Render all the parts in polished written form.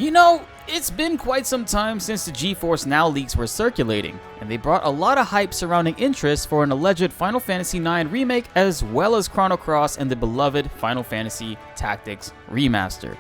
You know, it's been quite some time since the GeForce Now leaks were circulating, and they brought a lot of hype surrounding interest for an alleged Final Fantasy IX remake as well as Chrono Cross and the beloved Final Fantasy Tactics Remastered.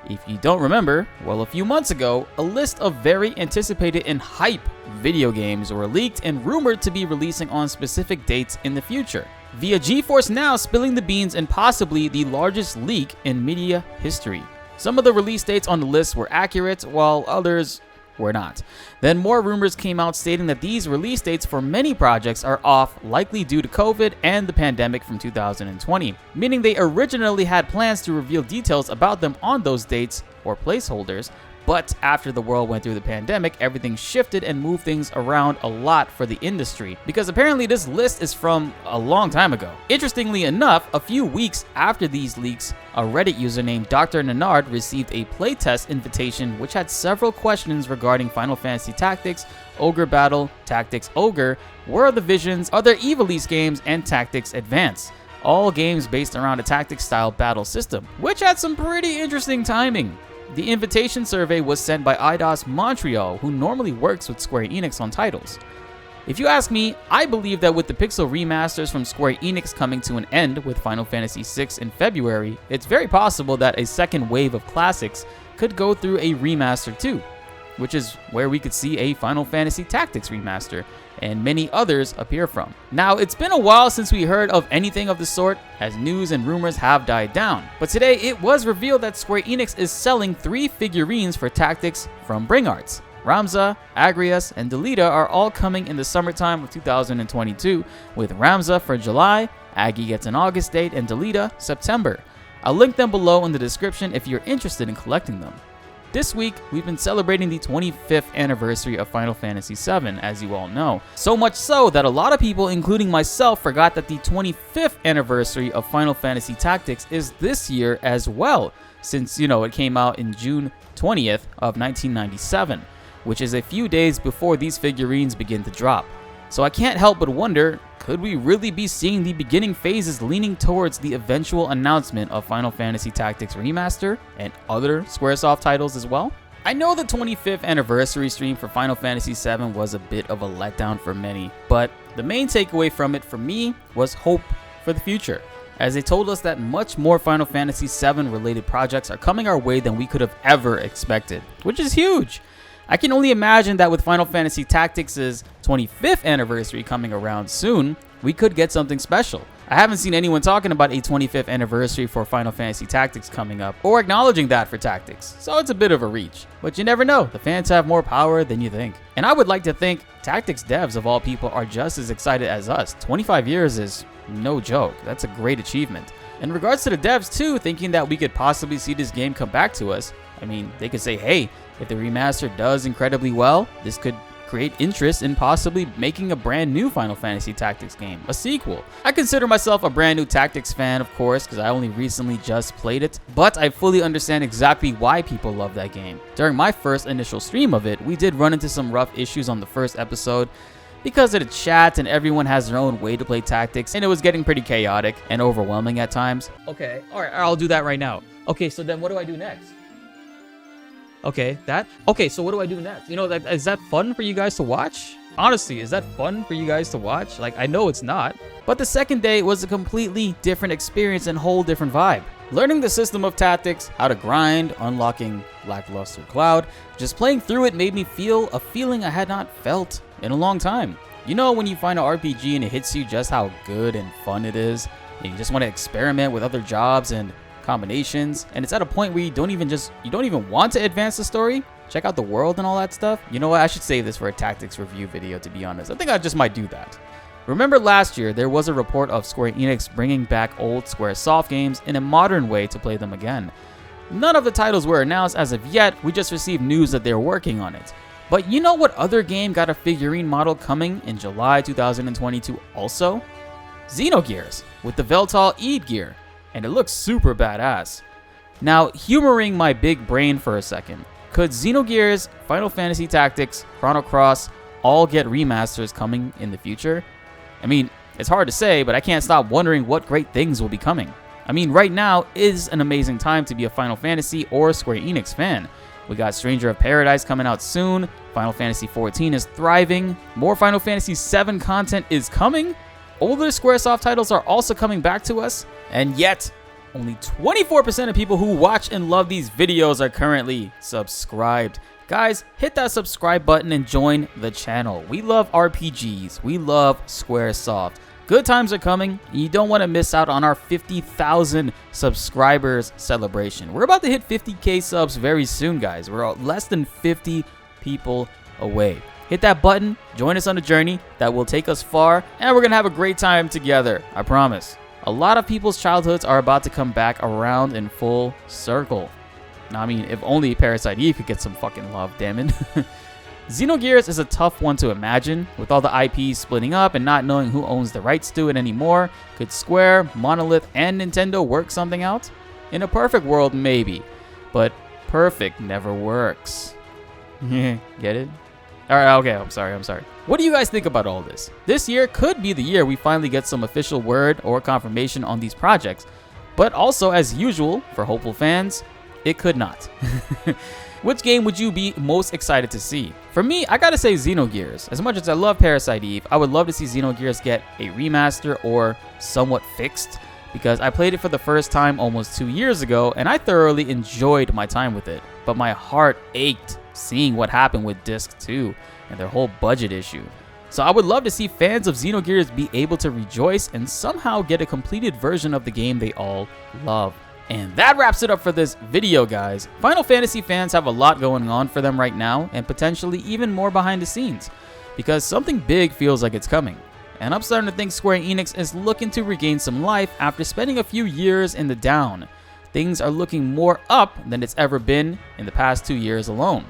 If you don't remember, well, a few months ago, a list of very anticipated and hype video games were leaked and rumored to be releasing on specific dates in the future, via GeForce Now spilling the beans and possibly the largest leak in media history. Some of the release dates on the list were accurate, while others were not. Then more rumors came out stating that these release dates for many projects are off, likely due to COVID and the pandemic from 2020, meaning they originally had plans to reveal details about them on those dates or placeholders, but after the world went through the pandemic, everything shifted and moved things around a lot for the industry, because apparently this list is from a long time ago. Interestingly enough, a few weeks after these leaks, a Reddit user named Dr. Nanard received a playtest invitation which had several questions regarding Final Fantasy Tactics, Ogre Battle, Tactics Ogre, War of the Visions, other Ivalice games, and Tactics Advance. All games based around a tactics-style battle system, which had some pretty interesting timing. The invitation survey was sent by Eidos Montreal, who normally works with Square Enix on titles. If you ask me, I believe that with the pixel remasters from Square Enix coming to an end with Final Fantasy VI in February, it's very possible that a second wave of classics could go through a remaster too, which is where we could see a Final Fantasy Tactics remaster and many others appear from. Now, it's been a while since we heard of anything of the sort, as news and rumors have died down. But today, it was revealed that Square Enix is selling 3 figurines for Tactics from Bring Arts. Ramza, Agrias, and Delita are all coming in the summertime of 2022, with Ramza for July, Aggie gets an August date, and Delita September. I'll link them below in the description if you're interested in collecting them. This week, we've been celebrating the 25th anniversary of Final Fantasy VII, as you all know. So much so that a lot of people, including myself, forgot that the 25th anniversary of Final Fantasy Tactics is this year as well, since, it came out in June 20th of 1997, which is a few days before these figurines begin to drop. So I can't help but wonder, could we really be seeing the beginning phases leaning towards the eventual announcement of Final Fantasy Tactics Remaster and other Squaresoft titles as well? I know the 25th anniversary stream for Final Fantasy VII was a bit of a letdown for many, but the main takeaway from it for me was hope for the future, as they told us that much more Final Fantasy VII related projects are coming our way than we could have ever expected, which is huge. I can only imagine that with Final Fantasy Tactics' 25th anniversary coming around soon, we could get something special. I haven't seen anyone talking about a 25th anniversary for Final Fantasy Tactics coming up, or acknowledging that for Tactics, so it's a bit of a reach. But you never know, the fans have more power than you think. And I would like to think Tactics devs of all people are just as excited as us. 25 years is no joke, that's a great achievement. In regards to the devs too, thinking that we could possibly see this game come back to us, they could say, hey, if the remaster does incredibly well, this could create interest in possibly making a brand new Final Fantasy Tactics game, a sequel. I consider myself a brand new Tactics fan, of course, because I only recently just played it, but I fully understand exactly why people love that game. During my first initial stream of it, we did run into some rough issues on the first episode because of the chat and everyone has their own way to play Tactics, and it was getting pretty chaotic and overwhelming at times. Okay, alright, I'll do that right now. Okay, so then what do I do next? Okay, so what do I do next? Is that fun for you guys to watch? Honestly, is that fun for you guys to watch? I know it's not. But the second day was a completely different experience and whole different vibe. Learning the system of Tactics, how to grind, unlocking Lackluster Cloud, just playing through it made me feel a feeling I had not felt in a long time. When you find an RPG and it hits you just how good and fun it is, and you just want to experiment with other jobs and combinations, and it's at a point where you don't even want to advance the story, check out the world and all that stuff. You know what, I should save this for a Tactics review video, to be honest. I think I just might do that. Remember last year, there was a report of Square Enix bringing back old Squaresoft games in a modern way to play them again. None of the titles were announced as of yet, we just received news that they're working on it. But you know what other game got a figurine model coming in July 2022 also? Xenogears, with the Veltal Eid gear. And it looks super badass. Now, humoring my big brain for a second, could Xenogears, Final Fantasy Tactics, Chrono Cross all get remasters coming in the future? It's hard to say, but I can't stop wondering what great things will be coming. Right now is an amazing time to be a Final Fantasy or Square Enix fan. We got Stranger of Paradise coming out soon. Final Fantasy XIV is thriving. More Final Fantasy VII content is coming. Older Squaresoft titles are also coming back to us. And yet, only 24% of people who watch and love these videos are currently subscribed. Guys, hit that subscribe button and join the channel. We love RPGs. We love Squaresoft. Good times are coming, and you don't want to miss out on our 50,000 subscribers celebration. We're about to hit 50K subs very soon, guys. We're less than 50 people away. Hit that button, join us on a journey that will take us far, and we're going to have a great time together, I promise. A lot of people's childhoods are about to come back around in full circle. Now, I mean, if only Parasite Eve could get some fucking love, damn it. Xenogears is a tough one to imagine, with all the IPs splitting up and not knowing who owns the rights to it anymore. Could Square, Monolith, and Nintendo work something out? In a perfect world, maybe, but perfect never works. Get it? Alright, okay, I'm sorry. What do you guys think about all this? This year could be the year we finally get some official word or confirmation on these projects, but also, as usual, for hopeful fans, it could not. Which game would you be most excited to see? For me, I gotta say Xenogears. As much as I love Parasite Eve, I would love to see Xenogears get a remaster or somewhat fixed, because I played it for the first time almost 2 years ago, and I thoroughly enjoyed my time with it. But my heart ached seeing what happened with Disc 2 and their whole budget issue. So I would love to see fans of Xenogears be able to rejoice and somehow get a completed version of the game they all love. And that wraps it up for this video, guys. Final Fantasy fans have a lot going on for them right now, and potentially even more behind the scenes, because something big feels like it's coming. And I'm starting to think Square Enix is looking to regain some life after spending a few years in the down. Things are looking more up than it's ever been in the past 2 years alone.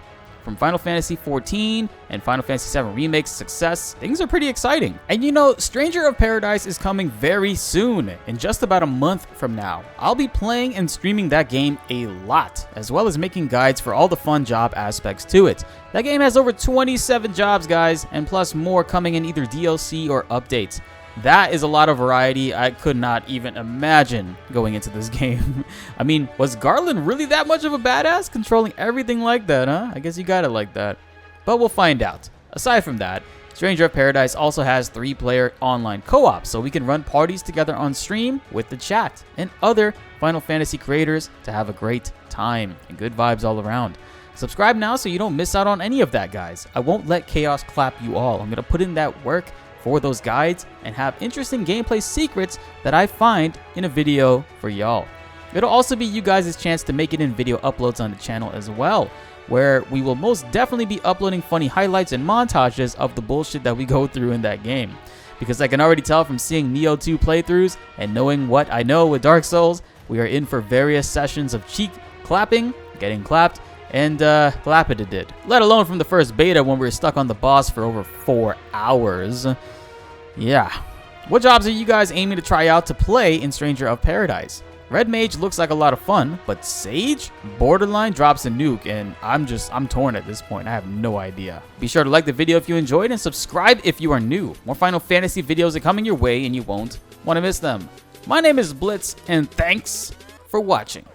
From Final Fantasy XIV and Final Fantasy VII Remake's success, things are pretty exciting. And you know, Stranger of Paradise is coming very soon, in just about a month from now. I'll be playing and streaming that game a lot, as well as making guides for all the fun job aspects to it. That game has over 27 jobs, guys, and plus more coming in either DLC or updates. That is a lot of variety. I could not even imagine going into this game. I mean, was Garland really that much of a badass, controlling everything like that, huh? I guess you got it like that. But we'll find out. Aside from that, Stranger of Paradise also has 3-player online co-op, so we can run parties together on stream with the chat and other Final Fantasy creators to have a great time and good vibes all around. Subscribe now so you don't miss out on any of that, guys. I won't let chaos clap you all. I'm going to put in that work for those guides and have interesting gameplay secrets that I find in a video for y'all. It'll also be you guys' chance to make it in video uploads on the channel as well, where we will most definitely be uploading funny highlights and montages of the bullshit that we go through in that game. Because I can already tell from seeing Nioh 2 playthroughs and knowing what I know with Dark Souls, we are in for various sessions of cheek clapping, getting clapped, and did. Let alone from the first beta when we were stuck on the boss for over 4 hours. Yeah. What jobs are you guys aiming to try out to play in Stranger of Paradise? Red Mage looks like a lot of fun, but Sage? Borderline drops a nuke, and I'm torn at this point. I have no idea. Be sure to like the video if you enjoyed, and subscribe if you are new. More Final Fantasy videos are coming your way, and you won't want to miss them. My name is BltzZ, and thanks for watching.